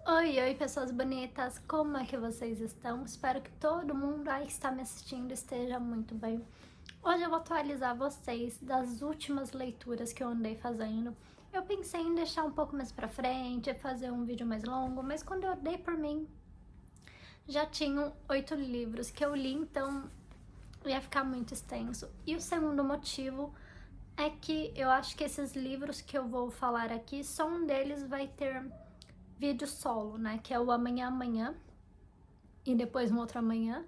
Oi, oi, pessoas bonitas, como é que vocês estão? Espero que todo mundo aí que está me assistindo esteja muito bem. Hoje eu vou atualizar vocês das últimas leituras que eu andei fazendo. Eu pensei em deixar um pouco mais pra frente, fazer um vídeo mais longo, mas quando eu dei por mim, já tinham 8 livros que eu li, então ia ficar muito extenso. E o segundo motivo é que eu acho que esses livros que eu vou falar aqui, só um deles vai ter vídeo solo, né? Que é o Amanhã Amanhã e depois um outro amanhã.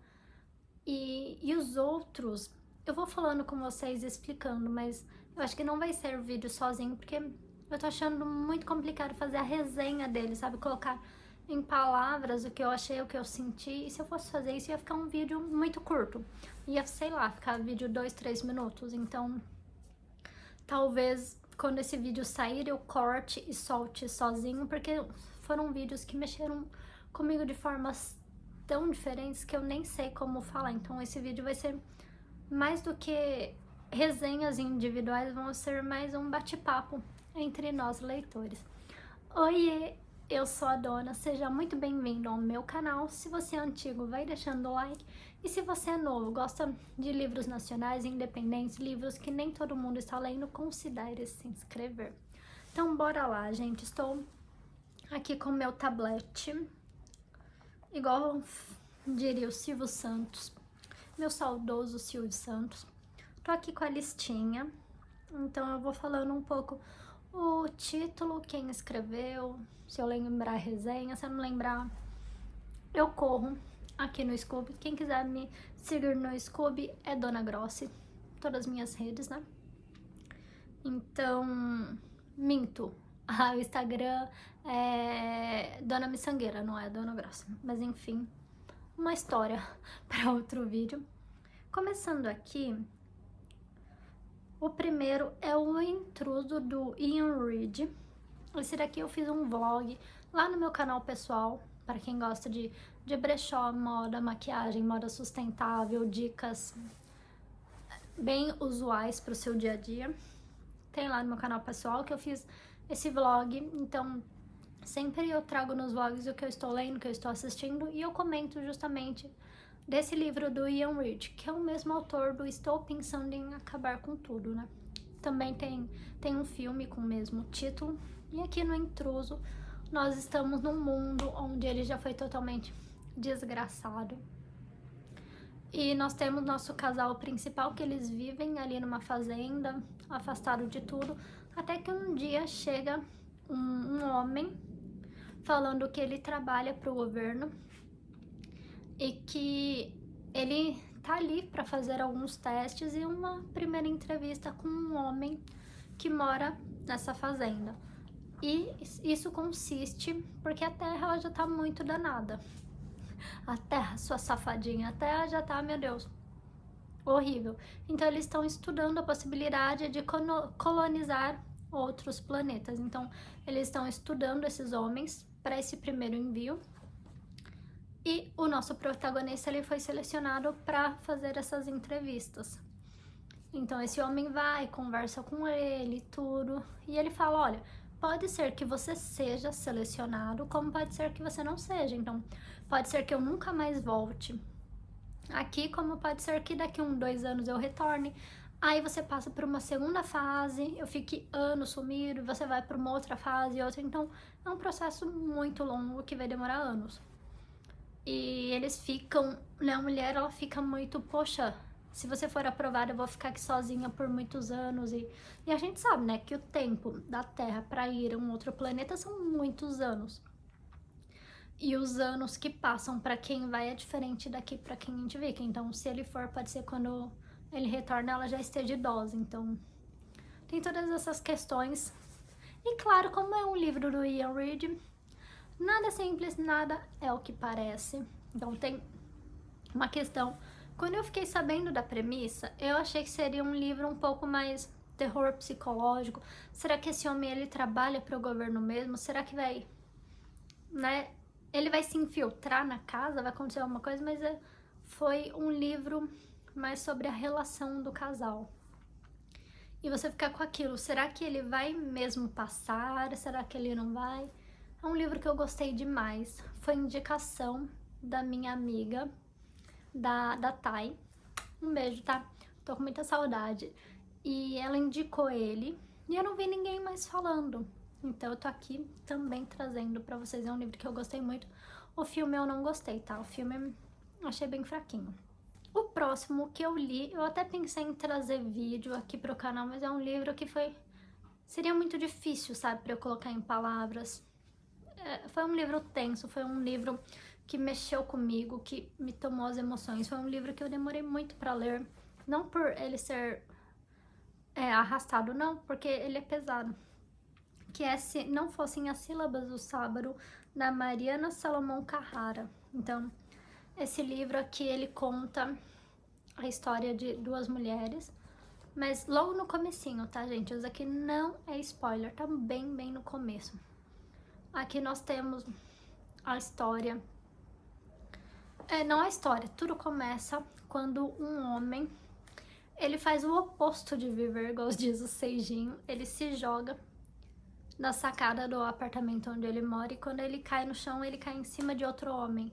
E os outros, eu vou falando com vocês, explicando, mas eu acho que não vai ser vídeo sozinho, porque eu tô achando muito complicado fazer a resenha dele, sabe? Colocar em palavras o que eu achei, o que eu senti. E se eu fosse fazer isso, ia ficar um vídeo muito curto. Ia, sei lá, ficar vídeo 2, 3 minutos. Então, talvez quando esse vídeo sair eu corte e solte sozinho, porque foram vídeos que mexeram comigo de formas tão diferentes que eu nem sei como falar. Então esse vídeo vai ser mais do que resenhas individuais, vão ser mais um bate-papo entre nós leitores. Oiê, eu sou a Dona, seja muito bem-vindo ao meu canal. Se você é antigo, vai deixando o like. E se você é novo, gosta de livros nacionais, independentes, livros que nem todo mundo está lendo, considere se inscrever. Então bora lá, gente. Estou aqui com o meu tablet, igual diria o Silvio Santos, meu saudoso Silvio Santos. Tô aqui com a listinha, então eu vou falando um pouco o título, quem escreveu, se eu lembrar a resenha, se eu não lembrar, eu corro aqui no Scooby. Quem quiser me seguir no Scooby é Dona Grossi, todas as minhas redes, né? Então, minto. O Instagram é Dona Miçangueira, não é Dona Grossi. Mas enfim, uma história para outro vídeo. Começando aqui, o primeiro é o Intruso, do Ian Reid. Esse daqui eu fiz um vlog lá no meu canal pessoal, para quem gosta de brechó, moda, maquiagem, moda sustentável, dicas bem usuais para o seu dia a dia. Tem lá no meu canal pessoal que eu fiz esse vlog, então sempre eu trago nos vlogs o que eu estou lendo, o que eu estou assistindo, e eu comento justamente desse livro do Ian Reid, que é o mesmo autor do Estou Pensando em Acabar com Tudo, né? Também tem um filme com o mesmo título. E aqui no Intruso, nós estamos num mundo onde ele já foi totalmente desgraçado. E nós temos nosso casal principal, que eles vivem ali numa fazenda, afastado de tudo, até que um dia chega um homem falando que ele trabalha para o governo e que ele tá ali para fazer alguns testes e uma primeira entrevista com um homem que mora nessa fazenda. E isso consiste porque a terra ela já tá muito danada. A terra, sua safadinha, a terra já tá, meu Deus, horrível. Então eles estão estudando a possibilidade de colonizar outros planetas. Então eles estão estudando esses homens para esse primeiro envio. E o nosso protagonista ele foi selecionado para fazer essas entrevistas. Então esse homem vai, conversa com ele, tudo, e ele fala, olha, pode ser que você seja selecionado, como pode ser que você não seja. Então pode ser que eu nunca mais volte aqui, como pode ser que daqui 2 anos eu retorne. Aí você passa por uma segunda fase, eu fique anos sumido, você vai para uma outra fase e outra. Então é um processo muito longo que vai demorar anos. E eles ficam, né, a mulher ela fica muito, poxa, se você for aprovada eu vou ficar aqui sozinha por muitos anos. E a gente sabe, né, que o tempo da Terra para ir a um outro planeta são muitos anos. E os anos que passam para quem vai é diferente daqui para quem a gente fica. Então se ele for, pode ser quando ele retorna ela já esteja idosa. Então tem todas essas questões. E claro, como é um livro do Ian Reid, nada simples, nada é o que parece. Então tem uma questão. Quando eu fiquei sabendo da premissa, eu achei que seria um livro um pouco mais terror psicológico. Será que esse homem ele trabalha para o governo mesmo? Será que vai, né? Ele vai se infiltrar na casa? Vai acontecer alguma coisa? Mas foi um livro mais sobre a relação do casal. E você ficar com aquilo, será que ele vai mesmo passar? Será que ele não vai? É um livro que eu gostei demais. Foi indicação da minha amiga, da Thay. Um beijo, tá? Tô com muita saudade. E ela indicou ele e eu não vi ninguém mais falando. Então eu tô aqui também trazendo pra vocês. É um livro que eu gostei muito. O filme eu não gostei, tá? O filme eu achei bem fraquinho. O próximo que eu li, eu até pensei em trazer vídeo aqui pro canal, mas é um livro que seria muito difícil, sabe, pra eu colocar em palavras. Foi um livro tenso, foi um livro que mexeu comigo, que me tomou as emoções. Foi um livro que eu demorei muito pra ler, não por ele ser arrastado, não, porque ele é pesado. Que é Se Não Fossem as Sílabas do Sábado, da Mariana Salomão Carrara. Então, esse livro aqui, ele conta a história de duas mulheres, mas logo no comecinho, tá, gente? Isso aqui não é spoiler, tá bem no começo. Aqui nós temos a história. Não a história, tudo começa quando um homem, ele faz o oposto de viver, igual diz o Seijinho, ele se joga da sacada do apartamento onde ele mora e quando ele cai no chão, ele cai em cima de outro homem.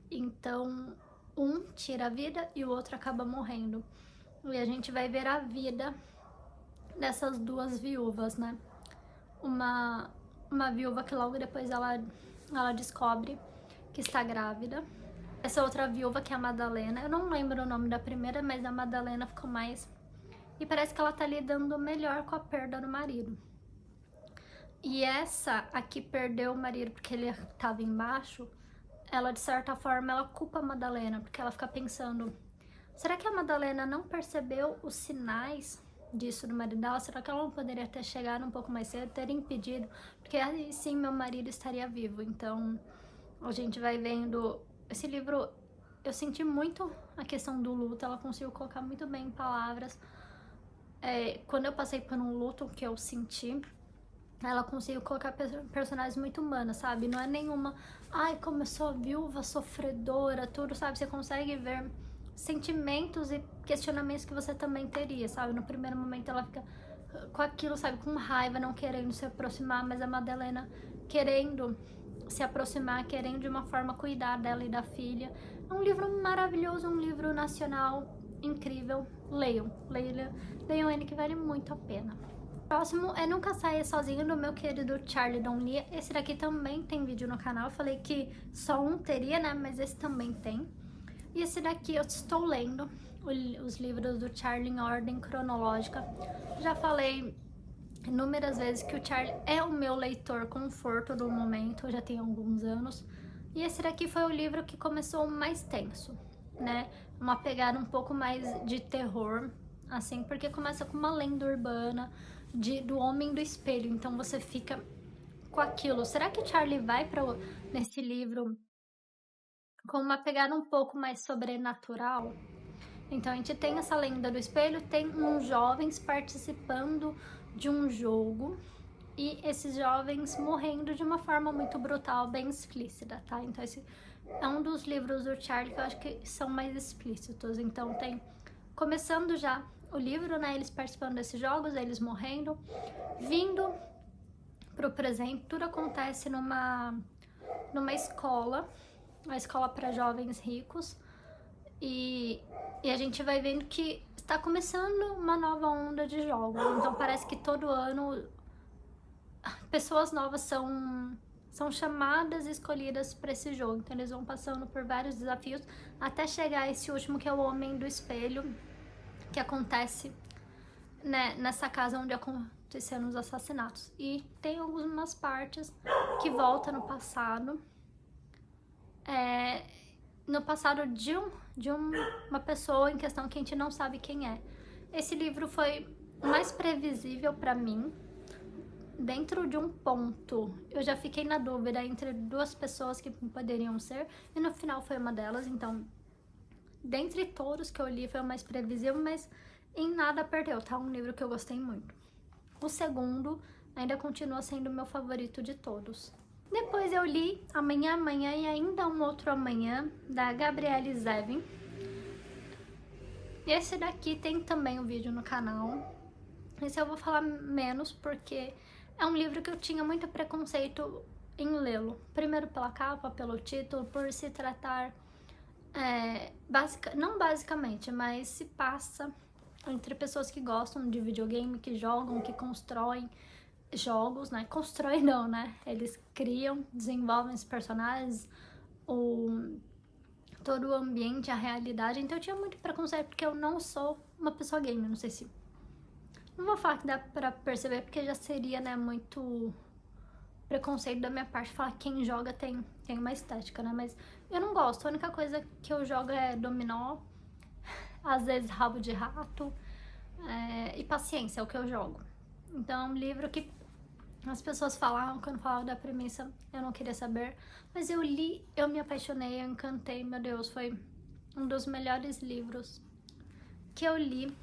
Então, um tira a vida e o outro acaba morrendo. E a gente vai ver a vida dessas duas viúvas, né? Uma viúva que logo depois ela descobre que está grávida. Essa outra viúva, que é a Madalena, eu não lembro o nome da primeira, mas a Madalena ficou mais... E parece que ela tá lidando melhor com a perda do marido. E essa aqui perdeu o marido porque ele tava embaixo, ela de certa forma, ela culpa a Madalena, porque ela fica pensando, será que a Madalena não percebeu os sinais disso do marido dela? Será que ela não poderia ter chegado um pouco mais cedo, ter impedido? Porque aí sim meu marido estaria vivo. Então a gente vai vendo, esse livro, eu senti muito a questão do luto, ela conseguiu colocar muito bem em palavras. Quando eu passei por um luto que eu senti, ela conseguiu colocar personagens muito humanas, sabe? Não é nenhuma, ai, como eu sou viúva, sofredora, tudo, sabe? Você consegue ver sentimentos e questionamentos que você também teria, sabe? No primeiro momento ela fica com aquilo, sabe? Com raiva, não querendo se aproximar, mas a Madalena querendo se aproximar, querendo de uma forma cuidar dela e da filha. É um livro maravilhoso, um livro nacional incrível. Leiam ele que vale muito a pena. Próximo é Nunca Saia Sozinho, do meu querido Charlie Donlea. Esse daqui também tem vídeo no canal. Eu falei que só um teria, né? Mas esse também tem. E esse daqui eu estou lendo os livros do Charlie em ordem cronológica. Já falei inúmeras vezes que o Charlie é o meu leitor conforto do momento. Já tem alguns anos. E esse daqui foi o livro que começou mais tenso, né? Uma pegada um pouco mais de terror, assim, porque começa com uma lenda urbana do Homem do Espelho, então você fica com aquilo. Será que o Charlie vai nesse livro com uma pegada um pouco mais sobrenatural? Então a gente tem essa lenda do espelho, tem uns jovens participando de um jogo e esses jovens morrendo de uma forma muito brutal, bem explícita, tá? Então esse é um dos livros do Charlie que eu acho que são mais explícitos. Então tem, começando já o livro, né, eles participando desses jogos, eles morrendo, vindo pro presente, tudo acontece numa escola, uma escola para jovens ricos, e a gente vai vendo que está começando uma nova onda de jogos, então parece que todo ano pessoas novas são chamadas e escolhidas para esse jogo, então eles vão passando por vários desafios até chegar a esse último, que é o Homem do Espelho, que acontece, né, nessa casa onde aconteceram os assassinatos. E tem algumas partes que voltam no passado, de uma pessoa em questão que a gente não sabe quem é. Esse livro foi mais previsível para mim. Dentro de um ponto, eu já fiquei na dúvida entre duas pessoas que poderiam ser, e no final foi uma delas. Então, dentre todos que eu li, foi o mais previsível, mas em nada perdeu, tá? Um livro que eu gostei muito. O segundo ainda continua sendo o meu favorito de todos. Depois eu li Amanhã, Amanhã e Ainda um Outro Amanhã, da Gabrielle Zevin. Esse daqui tem também um vídeo no canal. Esse eu vou falar menos porque é um livro que eu tinha muito preconceito em lê-lo. Primeiro pela capa, pelo título, por se tratar, não basicamente, mas se passa entre pessoas que gostam de videogame, que jogam, que constroem jogos, né? Constroem não, né? Eles criam, desenvolvem os personagens, todo o ambiente, a realidade. Então eu tinha muito preconceito, porque eu não sou uma pessoa gamer, não sei se... Não vou falar que dá pra perceber, porque já seria, né, muito preconceito da minha parte falar que quem joga tem uma estética, né? Mas eu não gosto, a única coisa que eu jogo é dominó, às vezes rabo de rato, e paciência é o que eu jogo. Então é um livro que as pessoas falavam, quando falavam da premissa, eu não queria saber. Mas eu li, eu me apaixonei, eu encantei, meu Deus, foi um dos melhores livros que eu li.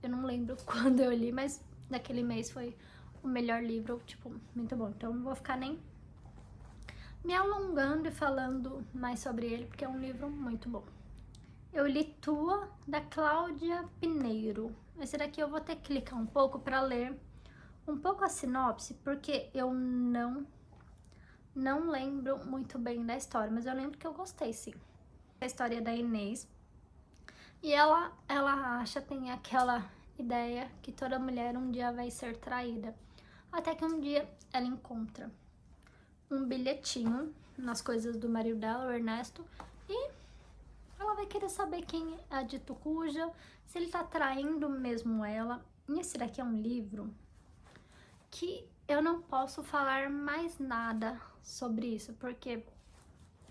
Eu não lembro quando eu li, mas naquele mês foi o melhor livro, tipo, muito bom. Então não vou ficar nem me alongando e falando mais sobre ele, porque é um livro muito bom. Eu li Tua, da Cláudia Pineiro. Esse daqui eu vou ter que clicar um pouco para ler um pouco a sinopse, porque eu não lembro muito bem da história, mas eu lembro que eu gostei, sim. A história da Inês. E ela acha, tem aquela ideia que toda mulher um dia vai ser traída. Até que um dia ela encontra um bilhetinho nas coisas do marido dela, o Ernesto, e ela vai querer saber quem é a dito cuja, se ele tá traindo mesmo ela. E esse daqui é um livro que eu não posso falar mais nada sobre isso, porque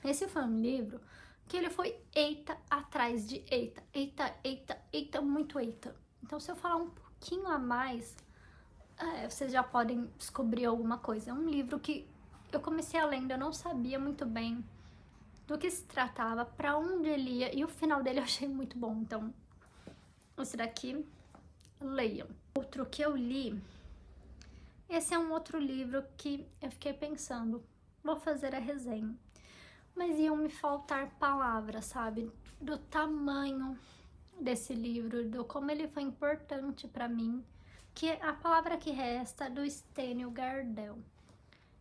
esse foi um livro que ele foi eita atrás de eita, muito eita. Então se eu falar um pouquinho a mais, vocês já podem descobrir alguma coisa. É um livro que eu comecei a ler, eu não sabia muito bem do que se tratava, pra onde ele ia, e o final dele eu achei muito bom. Então esse daqui, leiam. Outro que eu li, esse é um outro livro que eu fiquei pensando, vou fazer a resenha, mas iam me faltar palavras, sabe? Do tamanho desse livro, do como ele foi importante pra mim, que a palavra que resta, do Stênio Gardel.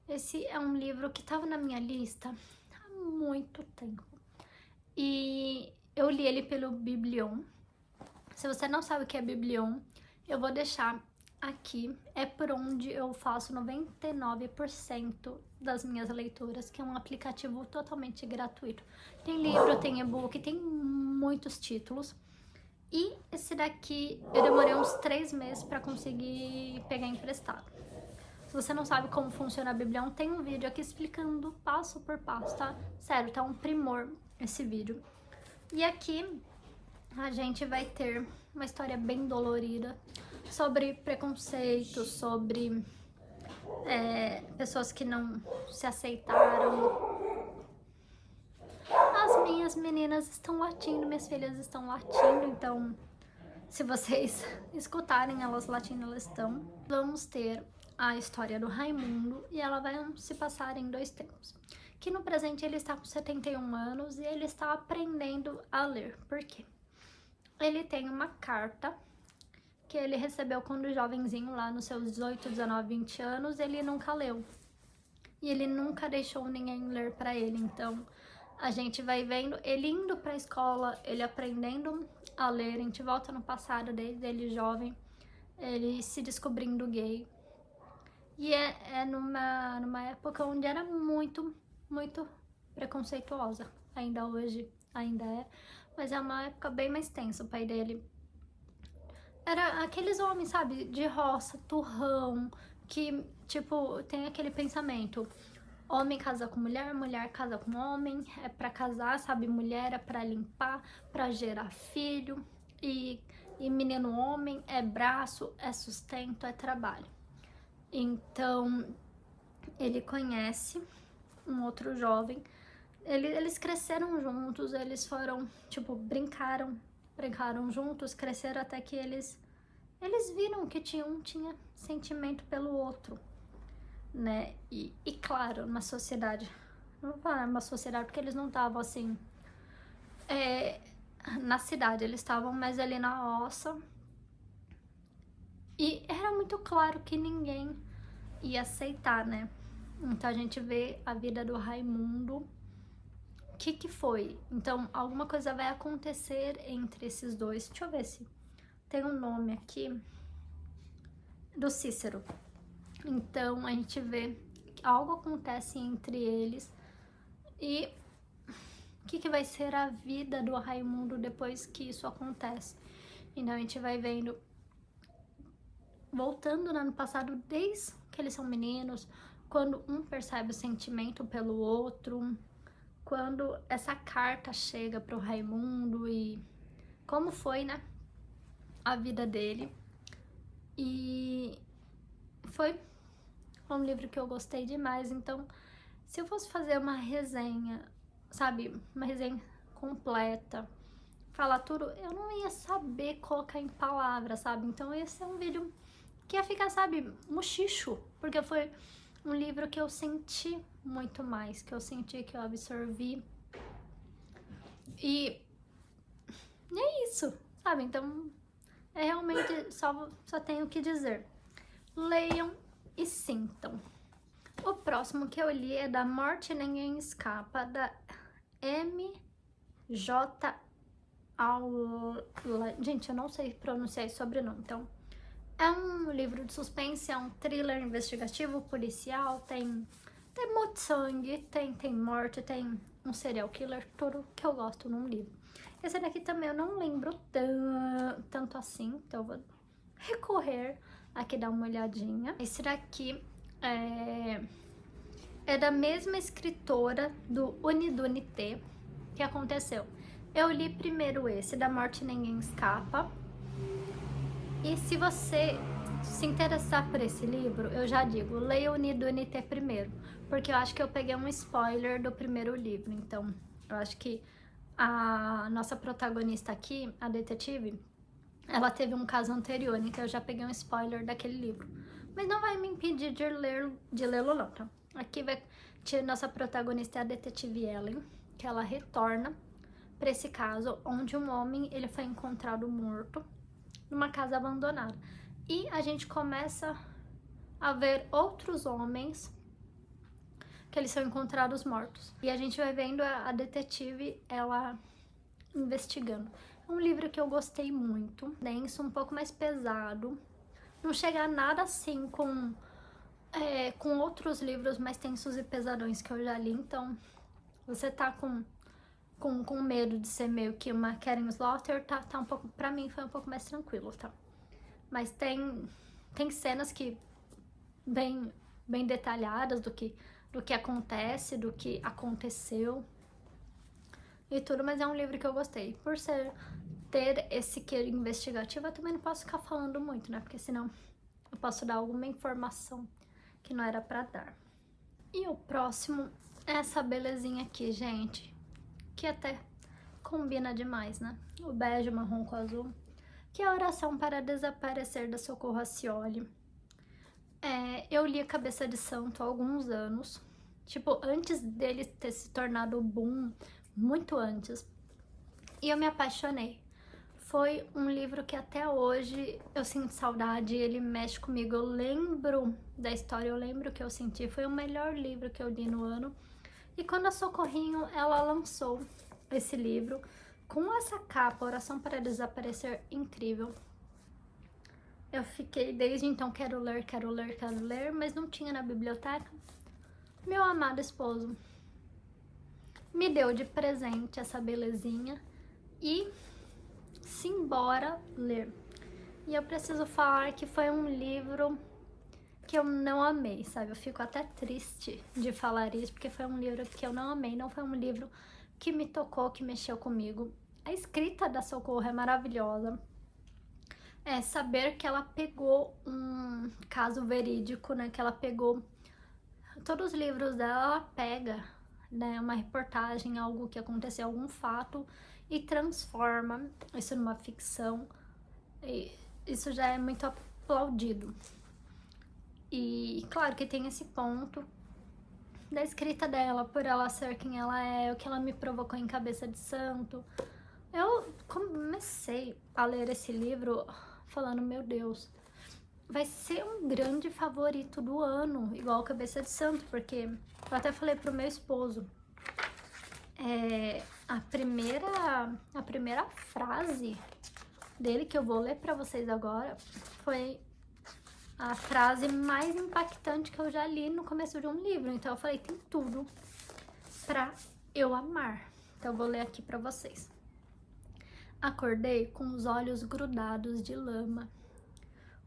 Esse é um livro que estava na minha lista há muito tempo. E eu li ele pelo Biblion. Se você não sabe o que é Biblion, eu vou deixar aqui. É por onde eu faço 99% das minhas leituras, que é um aplicativo totalmente gratuito. Tem livro, tem e-book, tem muitos títulos. E esse daqui eu demorei uns 3 meses para conseguir pegar emprestado. Se você não sabe como funciona a Biblion, tem um vídeo aqui explicando passo por passo, tá? Sério, tá um primor esse vídeo. E aqui a gente vai ter uma história bem dolorida sobre preconceito, sobre pessoas que não se aceitaram. As minhas meninas estão latindo, minhas filhas estão latindo, então se vocês escutarem elas latindo, elas estão. Vamos ter a história do Raimundo e ela vai se passar em 2 tempos. Que no presente ele está com 71 anos e ele está aprendendo a ler. Por quê? Ele tem uma carta que ele recebeu quando jovenzinho, lá nos seus 18, 19, 20 anos, ele nunca leu. E ele nunca deixou ninguém ler pra ele. Então, a gente vai vendo ele indo pra escola, ele aprendendo a ler. A gente volta no passado desde ele jovem, ele se descobrindo gay. E é numa época onde era muito preconceituosa. Ainda hoje, ainda é. Mas é uma época bem mais tensa. O pai dele era aqueles homens, sabe, de roça, turrão, que, tipo, tem aquele pensamento: homem casa com mulher, mulher casa com homem, é pra casar, sabe, mulher é pra limpar, pra gerar filho, e menino homem é braço, é sustento, é trabalho. Então, ele conhece um outro jovem, eles cresceram juntos, eles foram, tipo, brincaram juntos, cresceram até que eles viram que um tinha sentimento pelo outro, né? E claro, uma sociedade, não vou falar uma sociedade porque eles não estavam assim, na cidade, eles estavam mais ali na roça, e era muito claro que ninguém ia aceitar, né? Então a gente vê a vida do Raimundo. O que foi? Então alguma coisa vai acontecer entre esses dois. Deixa eu ver se tem um nome aqui. Do Cícero. Então a gente vê que algo acontece entre eles. E o que vai ser a vida do Raimundo depois que isso acontece? Então a gente vai vendo, voltando no passado, desde que eles são meninos, quando um percebe o sentimento pelo outro, quando essa carta chega pro Raimundo e como foi, né, a vida dele. E foi um livro que eu gostei demais. Então, se eu fosse fazer uma resenha, sabe, uma resenha completa, falar tudo, eu não ia saber colocar em palavras, sabe? Então ia ser um vídeo que ia ficar, sabe, mochicho, porque foi um livro que eu senti muito mais, que eu senti, que eu absorvi. E é isso, sabe? Então, é realmente só tenho o que dizer. Leiam e sintam. O próximo que eu li é Da Morte Ninguém Escapa, da M.J. Aula. Gente, eu não sei pronunciar esse sobrenome, então é um livro de suspense, é um thriller investigativo, policial, tem muito sangue, tem morte, tem um serial killer, tudo que eu gosto num livro. Esse daqui também eu não lembro tanto assim, então eu vou recorrer aqui, dar uma olhadinha. Esse daqui é da mesma escritora do Unidunité. O que aconteceu? Eu li primeiro esse, Da Morte Ninguém Escapa. E se você se interessar por esse livro, eu já digo, leia o Unidunité primeiro, porque eu acho que eu peguei um spoiler do primeiro livro. Então, eu acho que a nossa protagonista aqui, a detetive, ela teve um caso anterior, então eu já peguei um spoiler daquele livro. Mas não vai me impedir de lê-lo não, tá? Aqui vai ter nossa protagonista, é a detetive Ellen, que ela retorna para esse caso onde um homem ele foi encontrado morto numa casa abandonada. E a gente começa a ver outros homens que eles são encontrados mortos. E a gente vai vendo a detetive, ela investigando. É um livro que eu gostei muito, denso, um pouco mais pesado. Não chega a nada assim com outros livros mais tensos e pesadões que eu já li. Então, você tá com medo de ser meio que uma Karen Slaughter, tá um pouco, pra mim foi um pouco mais tranquilo, tá? Mas tem cenas que bem detalhadas do que acontece, do que aconteceu e tudo, mas é um livro que eu gostei. Por ter esse queiro investigativo, eu também não posso ficar falando muito, né? Porque senão eu posso dar alguma informação que não era pra dar. E o próximo é essa belezinha aqui, gente, que até combina demais, né? O bege, marrom com azul, que é a Oração para Desaparecer, da Socorro Racioli. Eu li A Cabeça de Santo há alguns anos, tipo, antes dele ter se tornado boom, muito antes, e eu me apaixonei. Foi um livro que até hoje eu sinto saudade, ele mexe comigo, eu lembro da história, eu lembro o que eu senti, foi o melhor livro que eu li no ano. E quando a Socorrinho, ela lançou esse livro, com essa capa, Oração para Desaparecer, incrível. Eu fiquei desde então, quero ler, mas não tinha na biblioteca. Meu amado esposo me deu de presente essa belezinha e simbora ler. E eu preciso falar que foi um livro que eu não amei, sabe? Eu fico até triste de falar isso, porque foi um livro que eu não amei, não foi um livro que me tocou, que mexeu comigo. A escrita da Socorro é maravilhosa. Saber que ela pegou um caso verídico, né? Que ela pegou todos os livros dela, ela pega, né, uma reportagem, algo que aconteceu, algum fato, e transforma isso numa ficção. E isso já é muito aplaudido. E claro que tem esse ponto da escrita dela, por ela ser quem ela é, o que ela me provocou em Cabeça de Santo. Eu comecei a ler esse livro falando, meu Deus, vai ser um grande favorito do ano, igual Cabeça de Santo, porque eu até falei pro meu esposo, a primeira frase dele, que eu vou ler pra vocês agora, foi a frase mais impactante que eu já li no começo de um livro. Então eu falei, tem tudo pra eu amar. Então eu vou ler aqui pra vocês. Acordei com os olhos grudados de lama,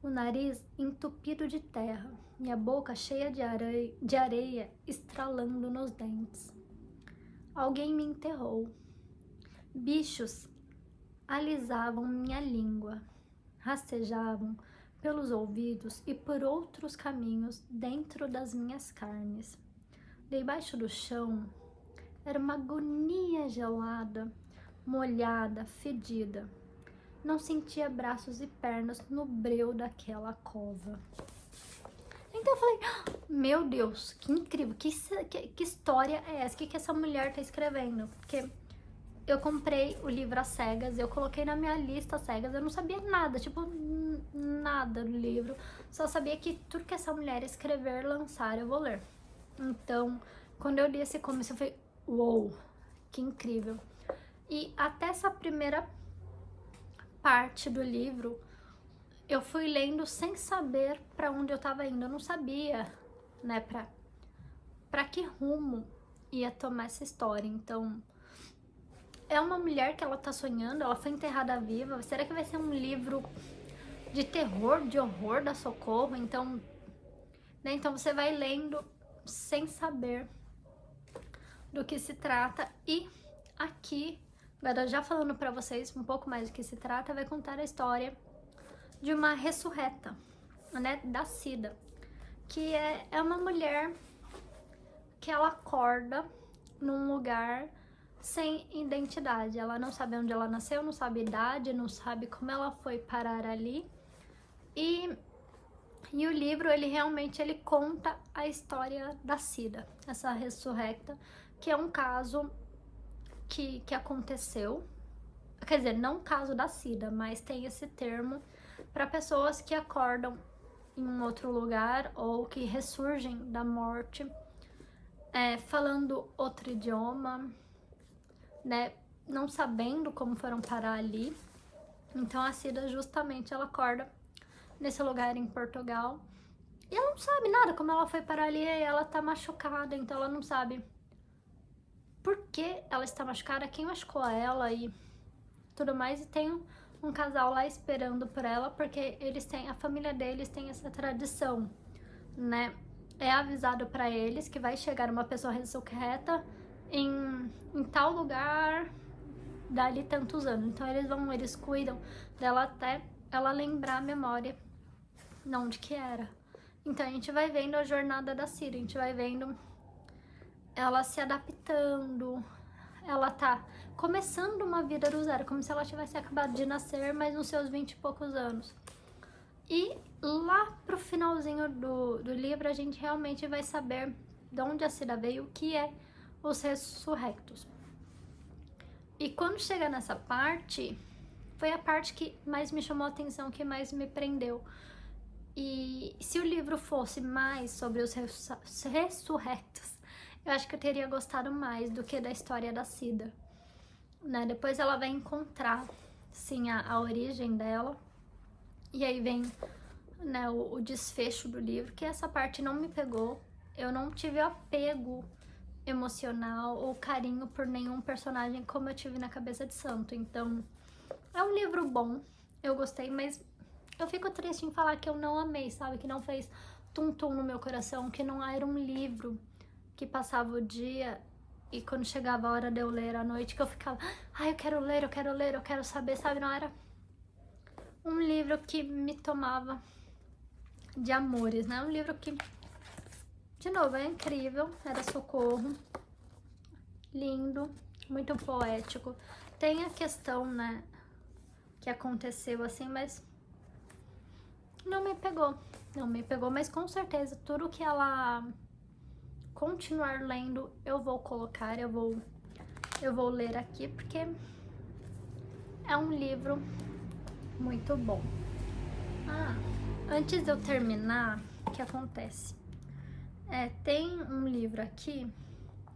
o nariz entupido de terra e a boca cheia de areia estralando nos dentes. Alguém me enterrou. Bichos alisavam minha língua, rastejavam pelos ouvidos e por outros caminhos dentro das minhas carnes. Debaixo do chão era uma agonia gelada, molhada, fedida. Não sentia braços e pernas no breu daquela cova. Então eu falei, meu Deus, que incrível, que história é essa? O que essa mulher tá escrevendo? Porque eu comprei o livro às cegas, eu coloquei na minha lista às cegas, eu não sabia nada, tipo, nada do livro. Só sabia que tudo que essa mulher escrever, lançar, eu vou ler. Então, quando eu li esse começo, eu falei, uou, que incrível. E até essa primeira parte do livro, eu fui lendo sem saber pra onde eu tava indo. Eu não sabia, né, pra que rumo ia tomar essa história. Então, é uma mulher que ela tá sonhando, ela foi enterrada viva. Será que vai ser um livro de terror, de horror da Socorro? Então, né, então você vai lendo sem saber do que se trata. E aqui, agora já falando pra vocês um pouco mais do que se trata, vai contar a história de uma ressurreta, né, da Cida, que é uma mulher que ela acorda num lugar sem identidade. Ela não sabe onde ela nasceu, não sabe idade, não sabe como ela foi parar ali. E o livro, ele realmente conta a história da Cida, essa ressurreta, que é um caso que aconteceu, quer dizer, não o caso da Cida, mas tem esse termo para pessoas que acordam em um outro lugar ou que ressurgem da morte, falando outro idioma, né, não sabendo como foram parar ali. Então a Cida justamente ela acorda nesse lugar em Portugal e ela não sabe nada como ela foi parar ali, e ela tá machucada, então ela não sabe por que ela está machucada, quem machucou ela e tudo mais. E tem um casal lá esperando por ela, porque a família deles tem essa tradição, né? É avisado pra eles que vai chegar uma pessoa ressurreta em tal lugar dali tantos anos. Então eles cuidam dela até ela lembrar a memória de onde que era. Então a gente vai vendo a jornada da Cida, a gente vai vendo ela se adaptando, ela tá começando uma vida do zero, como se ela tivesse acabado de nascer, mas nos seus 20 e poucos anos. E lá pro finalzinho do livro, a gente realmente vai saber de onde a Cida veio, o que é os ressurrectos. E quando chega nessa parte, foi a parte que mais me chamou a atenção, que mais me prendeu. E se o livro fosse mais sobre os ressurrectos, eu acho que eu teria gostado mais do que da história da Cida, né? Depois ela vai encontrar, sim, a origem dela. E aí vem, né, o desfecho do livro, que essa parte não me pegou. Eu não tive apego emocional ou carinho por nenhum personagem como eu tive na Cabeça de Santo. Então, é um livro bom, eu gostei, mas eu fico triste em falar que eu não amei, sabe? Que não fez tum-tum no meu coração, que não era um livro que passava o dia e quando chegava a hora de eu ler à noite, que eu ficava, ai, eu quero ler, eu quero ler, eu quero saber, sabe? Não era um livro que me tomava de amores, né? Um livro que, de novo, é incrível, era Socorro, lindo, muito poético. Tem a questão, né, que aconteceu assim, mas não me pegou, mas com certeza tudo que ela continuar lendo, eu vou colocar, eu vou ler aqui, porque é um livro muito bom. Ah, Antes de eu terminar, o que acontece? Tem um livro aqui,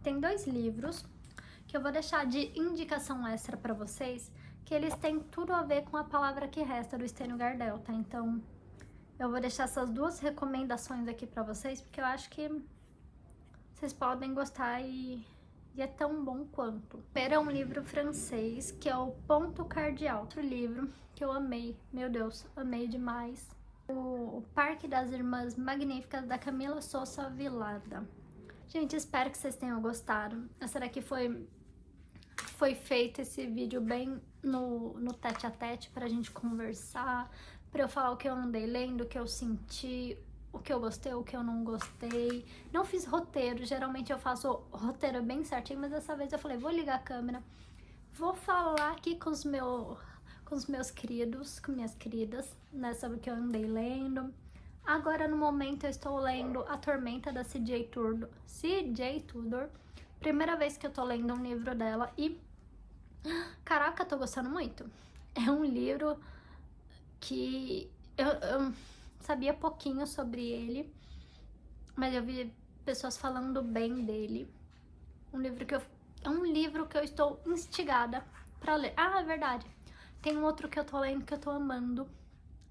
tem 2 livros que eu vou deixar de indicação extra pra vocês, que eles têm tudo a ver com A Palavra que Resta, do Stênio Gardel, tá? Então, eu vou deixar essas 2 recomendações aqui pra vocês, porque eu acho que vocês podem gostar e é tão bom quanto. Primeiro é um livro francês, que é o Ponto Cardeal. Outro livro que eu amei, meu Deus, amei demais. O Parque das Irmãs Magníficas, da Camila Sousa Villarda. Gente, espero que vocês tenham gostado. Será que foi feito esse vídeo bem no tete a tete pra gente conversar, pra eu falar o que eu andei lendo, o que eu senti, o que eu gostei, o que eu não gostei. Não fiz roteiro, geralmente eu faço roteiro bem certinho, mas dessa vez eu falei, vou ligar a câmera, vou falar aqui com os meus queridos, com minhas queridas, né, sobre o que eu andei lendo. Agora, no momento, eu estou lendo A Tormenta, da C.J. Tudor. Primeira vez que eu tô lendo um livro dela e... Caraca, tô gostando muito. É um livro que eu sabia pouquinho sobre ele, mas eu vi pessoas falando bem dele. É um livro que eu estou instigada pra ler. Ah, é verdade. Tem um outro que eu tô lendo que eu tô amando.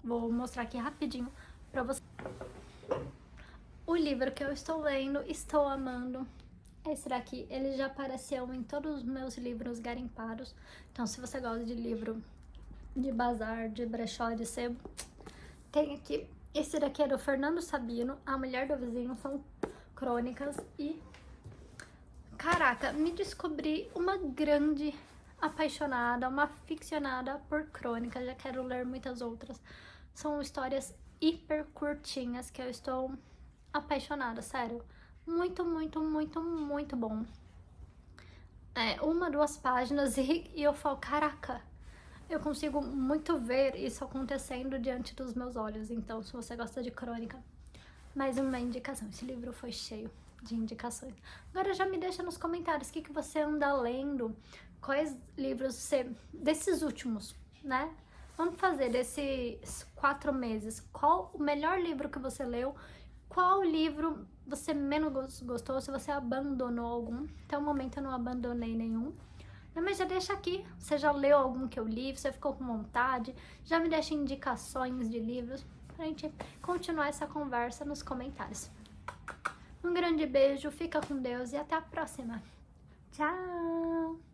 Vou mostrar aqui rapidinho pra vocês. O livro que eu estou lendo, estou amando, esse daqui. Ele já apareceu em todos os meus livros garimpados. Então, se você gosta de livro de bazar, de brechó, de sebo, tem aqui. Esse daqui é do Fernando Sabino, A Mulher do Vizinho, são crônicas e... Caraca, me descobri uma grande apaixonada, uma aficionada por crônicas, já quero ler muitas outras. São histórias hiper curtinhas que eu estou apaixonada, sério. Muito, muito, muito, muito bom. 1, 2 páginas e eu falo, caraca, eu consigo muito ver isso acontecendo diante dos meus olhos. Então, se você gosta de crônica, mais uma indicação. Esse livro foi cheio de indicações. Agora já me deixa nos comentários o que você anda lendo, quais livros você... Desses últimos, né? Vamos fazer desses 4 meses. Qual o melhor livro que você leu? Qual livro você menos gostou? Se você abandonou algum? Até o momento eu não abandonei nenhum. Mas já deixa aqui. Você já leu algum que eu li? Você ficou com vontade? Já me deixa indicações de livros pra gente continuar essa conversa nos comentários. Um grande beijo, fica com Deus e até a próxima. Tchau!